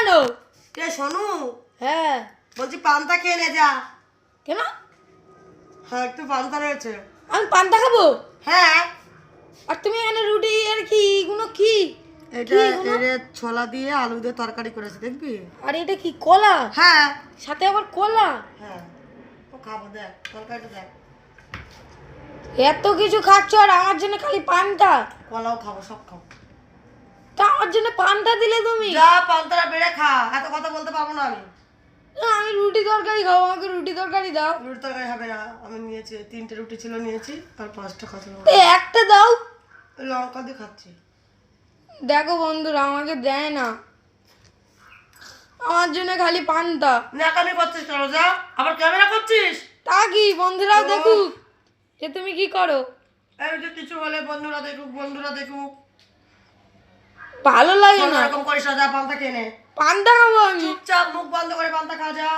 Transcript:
কেন? কে শোনু? হ্যাঁ। বলছি পান্তা খেয়ে নে যা। কেন? হ্যাঁ একটু পান্তা রয়েছে। আমি পান্তা খাবো? হ্যাঁ। আর তুমি এখানে রুটি আর কি এগুলো কি? এটা এর ছোলা দিয়ে আলু দিয়ে তরকারি করেছে দেখবি? আর এটা কি কলা? হ্যাঁ। সাথে আবার কলা? হ্যাঁ ও খাবো দেখ তরকারিটা দেখ। এত কিছু খাচ্ছ আর আমার জন্য খালি পান্তা? কলাও খাবো সব খাবো। তা আমার জন্য পান্তা দিলে তুমি? যা পান্তাটা বেড়ে খা, এত কথা বলতে পারবো না আমি। না, আমি রুটি তরকারি খাবো, আমাকে রুটি তরকারি দাও। রুটি তরকারি হবে না, আমি নিয়েছি 3টে রুটি ছিল নিয়েছি আর 5টা খাচ্ছি। একটা দাও। লঙ্কা দিয়ে খাচ্ছি। দেখো বন্ধুরা আমাকে দেয় না, আমার জন্য খালি পান্তা। নাকামি করছিস কেন? যা আবার ক্যামেরা করছিস? তা কি বন্ধুরাও দেখুক যে তুমি কি করো। এই যে কিছু বলে বন্ধুরা দেখুক, বন্ধুরা দেখুক। ভালো লাগে না এরকম করিস না, যা পান্তা খেয়ে নে। পান্তা খাবো আমি। চুপচাপ মুখ বন্ধ করে পান্তা খা যা।